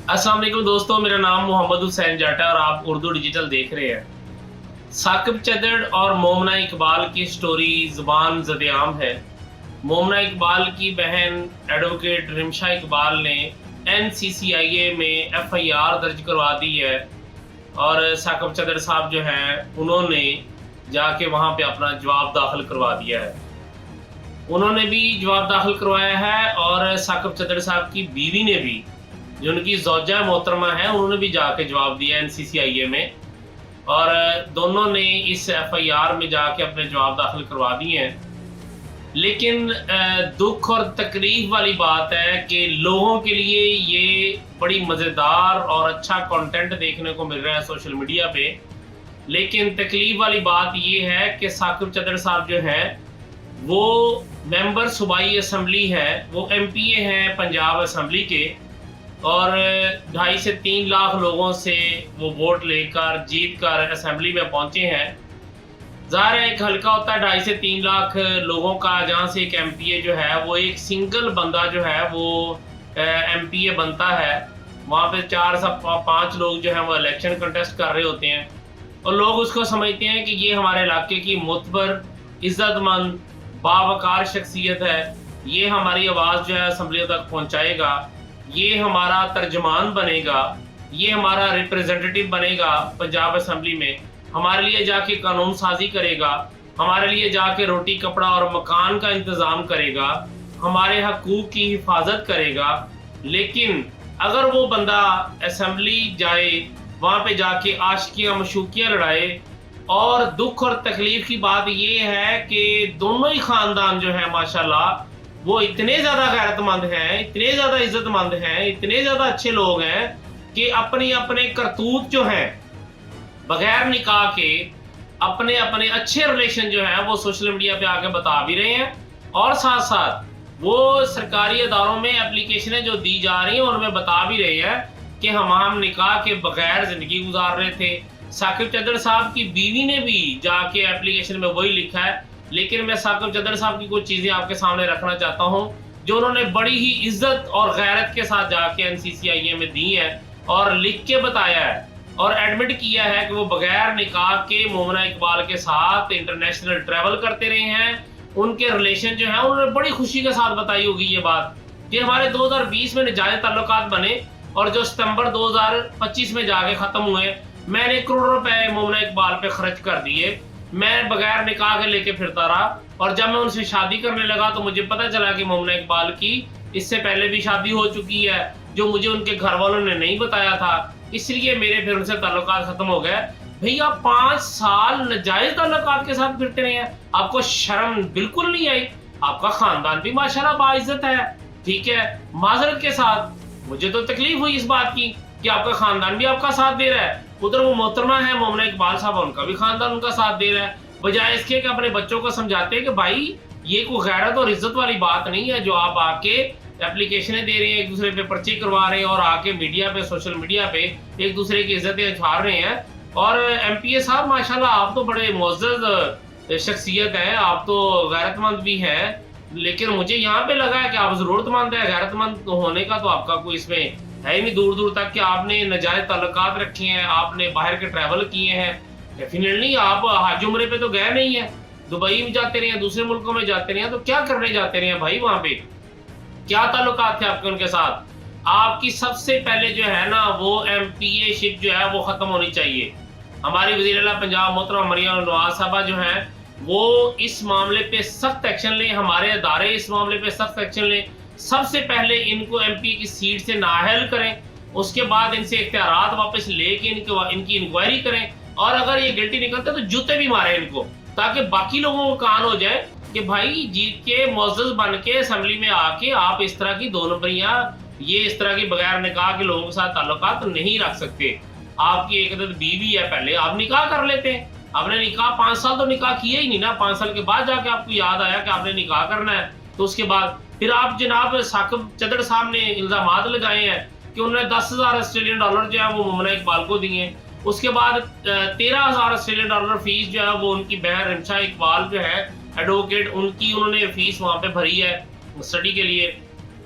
अस्सलाम वालेकुम दोस्तों, मेरा नाम मोहम्मद हुसैन जाटा है और आप उर्दू डिजिटल देख रहे हैं। साकिब चदड़ और मोमना इकबाल की स्टोरी ज़ुबान ज़द-ए-आम है। मोमना इकबाल की बहन एडवोकेट रिमशा इकबाल ने NCCIA में FIR दर्ज करवा दी है और साकिब चदड़ साहब जो हैं उन्होंने जाके वहाँ पे अपना जवाब दाखिल करवा दिया है। उन्होंने भी जवाब दाखिल करवाया है और साकिब चदड़ साहब की बीवी ने भी, जो उनकी ज़ौजा मोहतरमा है, उन्होंने भी जाके जवाब दिया NCCIA में और दोनों ने इस FIR में जाके अपने जवाब दाखिल करवा दिए हैं। लेकिन दुख और तकलीफ वाली बात है कि लोगों के लिए ये बड़ी मज़ेदार और अच्छा कंटेंट देखने को मिल रहा है सोशल मीडिया पे, लेकिन तकलीफ वाली बात ये है कि साकिब चदड़ साहब जो हैं वो मेंबर सूबाई असम्बली है, वो MPA हैं पंजाब असम्बली के और 2.5 से 3 लाख लोगों से वो वोट लेकर जीत कर असम्बली में पहुंचे हैं। ज़ाहिर है एक हल्का होता है 2.5 से 3 लाख लोगों का, जहां से एक MPA जो है वो एक सिंगल बंदा जो है वो MPA बनता है। वहाँ पे 4 से 5 लोग जो हैं वो इलेक्शन कंटेस्ट कर रहे होते हैं और लोग उसको समझते हैं कि ये हमारे इलाके की मुतबर, इज़्ज़तमंद, बावकार शख्सियत है, ये हमारी आवाज़ जो है असम्बली तक पहुँचाएगा, ये हमारा तर्जमान बनेगा, ये हमारा रिप्रेजेंटेटिव बनेगा पंजाब असम्बली में, हमारे लिए जाके कानून साजी करेगा, हमारे लिए जाके रोटी कपड़ा और मकान का इंतज़ाम करेगा, हमारे हकूक़ की हिफाजत करेगा। लेकिन अगर वो बंदा असम्बली जाए, वहाँ पे जाके आशिकियाँ मशूकियाँ लड़ाए, और दुख और तकलीफ़ की बात ये है कि दोनों ही ख़ानदान जो है माशाल्लाह वो इतने ज़्यादा गैरतमंद हैं, इतने ज़्यादा इज़्ज़तमंद हैं, इतने ज़्यादा अच्छे लोग हैं कि अपने अपने करतूत जो हैं बगैर निकाह के अपने अपने अच्छे रिलेशन जो हैं वो सोशल मीडिया पे आके बता भी रहे हैं और साथ साथ वो सरकारी अदारों में एप्लीकेशनें जो दी जा रही हैं उनमें बता भी रहे हैं कि हम निकाह के बगैर ज़िंदगी गुजार रहे थे। साकिब चदड़ साहब की बीवी ने भी जाके एप्लीकेशन में वही लिखा है। लेकिन मैं साकिब चदड़ साहब की कुछ चीज़ें आपके सामने रखना चाहता हूँ जो उन्होंने बड़ी ही इज्जत और गैरत के साथ जाके NCCIA में दी है और लिख के बताया है और एडमिट किया है कि वो बगैर निकाह के मोमना इकबाल के साथ इंटरनेशनल ट्रैवल करते रहे हैं। उनके रिलेशन जो है उन्होंने बड़ी खुशी के साथ बताई होगी ये बात कि हमारे 2020 में नाजायज़ ताल्लुकात बने और जो सितंबर 2025 में जाके ख़त्म हुए, मैंने करोड़ों रुपए मोमना इकबाल पे खर्च कर दिए। मैं बगैर निकाह के लेके फिरता रहा और जब मैं उनसे शादी करने लगा तो मुझे पता चला कि मोमना इकबाल की इससे पहले भी शादी हो चुकी है, जो मुझे उनके घर वालों ने नहीं बताया था, इसलिए मेरे फिर उनसे ताल्लुकात खत्म हो गए। भैया 5 साल नाजायज़ ताल्लुकात के साथ फिरते रहे हैं, आपको शर्म बिल्कुल नहीं आई? आपका खानदान भी माशाल्लाह बाइज्जत है, ठीक है, माजरत के साथ मुझे तो तकलीफ हुई इस बात की कि आपका खानदान भी आपका साथ दे रहा है। उधर वो मोहतरमा है मोमना इकबाल साहब, उनका भी खानदान उनका साथ दे रहा है, बजाय इसके कि अपने बच्चों को समझाते हैं कि भाई ये कोई गैरत और इज्जत वाली बात नहीं है जो आप आके एप्लीकेशनें दे रहे हैं, एक दूसरे पे पर्ची करवा रहे हैं और आके मीडिया पे, सोशल मीडिया पे एक दूसरे की इज्जतें उछाल रहे हैं। और MPA साहब माशाल्लाह आप तो बड़े मुअज़्ज़ज़ शख्सियत हैं, आप तो गैरतमंद भी हैं, लेकिन मुझे यहाँ पे लगा है कि आप ज़रूरतमंद है। गैरतमंद होने का तो आपका कोई इसमें है ही नहीं दूर दूर तक कि आपने नाजायज़ ताल्लुकात रखे हैं, आपने बाहर के ट्रैवल किए हैं। डेफिनेटली आप हज उम्रे पे तो गए नहीं है, दुबई में जाते रहे हैं, दूसरे मुल्कों में जाते रहे हैं, तो क्या करने जाते रहे हैं भाई? वहाँ पे क्या ताल्लुकात थे आपके उनके साथ? आपकी सबसे पहले जो है ना वो MPA शिप जो है वो ख़त्म होनी चाहिए। हमारी वज़ीर आला पंजाब मोहतरमा मरियम नवाज़ साहबा जो हैं वो इस मामले पे सख्त एक्शन लें, हमारे अदारे इस मामले पे सख्त एक्शन लें। सबसे पहले इनको MPA की सीट से नाअहल करें, उसके बाद इनसे इख्तियारात वापस लेके इनकी इंक्वायरी करें और अगर ये गिल्टी निकलते तो जूते भी मारें इनको, ताकि बाकी लोगों को कान हो जाए कि भाई जीत के मुअज़्ज़ज़ बन के असम्बली में आके आप इस तरह की 2 नंबरियाँ, ये इस तरह की बगैर निकाह के लोगों के साथ ताल्लुकात नहीं रख सकते। आपकी एक अदद बीवी है, पहले आप निकाह कर लेते हैं। आपने निकाह 5 साल तो निकाह किया ही नहीं ना, 5 साल के बाद जाके आपको याद आया कि आपने निकाह करना है, तो उसके बाद फिर आप जनाब साकिब चदड़ साहब ने इल्ज़ामात लगाए हैं कि उन्होंने 10,000 ऑस्ट्रेलियन डॉलर जो है वो मोमना इकबाल को दिए। उसके बाद 13,000 ऑस्ट्रेलियन डॉलर फीस जो है वो उनकी बहन रिमशा इकबाल जो है एडवोकेट, उनकी उन्होंने फीस वहाँ पे भरी है स्टडी के लिए।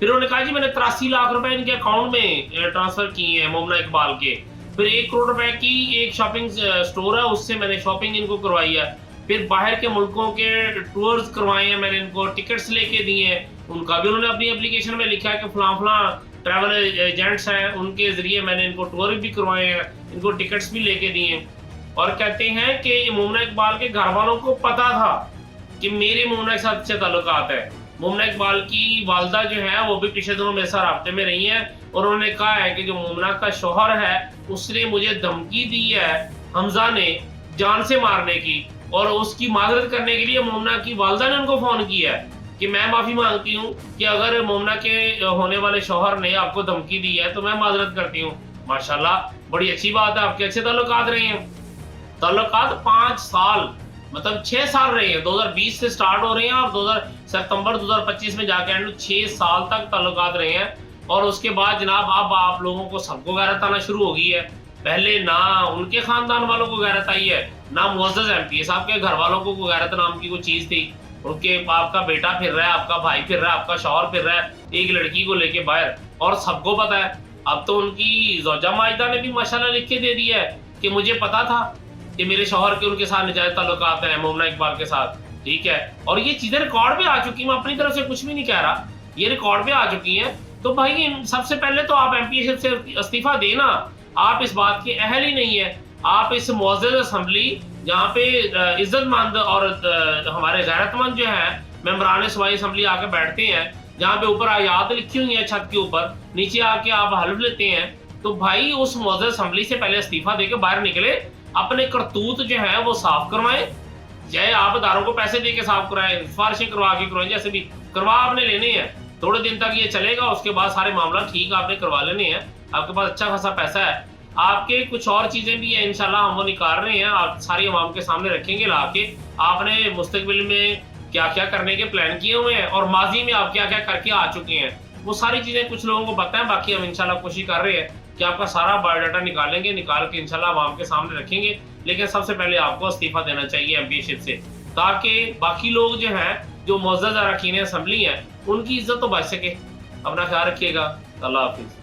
फिर उन्होंने कहा जी मैंने 83 लाख रुपए इनके अकाउंट में ट्रांसफर किए हैं मोमना इकबाल के। फिर 1 करोड़ रुपए की एक शॉपिंग स्टोर है, उससे मैंने शॉपिंग इनको करवाई है। फिर बाहर के मुल्कों के टूर्स करवाए हैं मैंने, इनको टिकट्स लेके दिए हैं, उनका भी उन्होंने अपनी एप्लीकेशन में लिखा है कि फलां फलां ट्रैवल एजेंट्स हैं, उनके ज़रिए मैंने इनको टूर भी करवाए हैं, इनको टिकट्स भी लेके दिए हैं। और कहते हैं कि मोमना इकबाल के घर वालों को पता था कि मेरे मोमना के साथ अच्छे ताल्लुकात है। मोमना इकबाल की वालदा जो है वो भी पिछले दिनों मेरे साथ राब्ते में रही हैं, और उन्होंने कहा है कि जो मोमना का शौहर है उसने मुझे धमकी दी है हमजा ने जान से मारने की, और उसकी माजरत करने के लिए मोमना की वालदा ने उनको फ़ोन किया है कि मैं माफ़ी मांगती हूँ कि अगर मोमना के होने वाले शौहर ने आपको धमकी दी है तो मैं माजरत करती हूँ। माशाल्लाह बड़ी अच्छी बात है, आपके अच्छे ताल्लुकात रहे हैं। ताल्लुकात 5 साल मतलब 6 साल रहे हैं, 2020 से स्टार्ट हो रहे हैं और सितंबर 2025 में जाके एंड 6 साल तक ताल्लुकात रहे हैं। और उसके बाद जनाब अब आप लोगों को सबको गैरत आना शुरू हो गई है। पहले ना उनके खानदान वालों को गैरत आई है, ना मुअज़्ज़ज़ एमपी साहब के घर वालों को गैरत नाम की कोई चीज़ थी। उनके आपका बेटा फिर रहा है, आपका भाई फिर रहा है, आपका शौहर फिर रहा है एक लड़की को लेके बाहर, और सबको पता है। अब तो उनकी ज़ौजा माजिदा ने भी माशाल्लाह लिख के दे दिया है कि मुझे पता था कि मेरे शौहर के उनके साथ नाजायज़ ताल्लुकात हैं मोमना इकबाल के साथ, ठीक है। और ये चीज़ें रिकॉर्ड पे आ चुकी, मैं अपनी तरफ से कुछ भी नहीं कह रहा, ये रिकॉर्ड पे आ चुकी हैं। तो भाई सबसे पहले तो आप एमपीएशिप से इस्तीफा देना, आप इस बात के अहल ही नहीं है। आप इस मुअज़्ज़ज़ असम्बली जहाँ पे इज्जतमंद और हमारे गैरतमंद जो है मेंबरान सूबाई असम्बली आके बैठते हैं, जहाँ पे ऊपर आयात लिखी हुई है छत के ऊपर, नीचे आके आप हल्फ लेते हैं, तो भाई उस मुअज़्ज़ज़ असम्बली से पहले इस्तीफा देके बाहर निकले, अपने करतूत जो है वो साफ करवाएं। चाहे आप इदारों को पैसे दे के साफ कराएं, सिफारिशें करवा के करवाएं, जैसे भी करवा आपने लेने हैं, थोड़े दिन तक ये चलेगा, उसके बाद सारे मामला ठीक आपने करवा लेने हैं। आपके पास अच्छा खासा पैसा है, आपके कुछ और चीज़ें भी हैं इंशाल्लाह हम वो निकाल रहे हैं, आप सारी अवाम के सामने रखेंगे ला के। आपने मुस्तकबिल में क्या क्या करने के प्लान किए हुए हैं और माजी में आप क्या क्या करके आ चुके हैं, वो सारी चीज़ें कुछ लोगों को पता है। बाकी हम इंशाल्लाह कोशिश कर रहे हैं कि आपका सारा बायोडाटा निकालेंगे, निकाल के इंशाल्लाह अवाम के सामने रखेंगे। लेकिन सबसे पहले आपको इस्तीफा देना चाहिए एमपीशिप से, ताकि बाकी लोग जो हैं जो मुअज़्ज़ज़ अरकान असम्बली हैं उनकी इज्जत तो बच सके। अपना ख्याल रखिएगा, अल्लाह हाफिज़।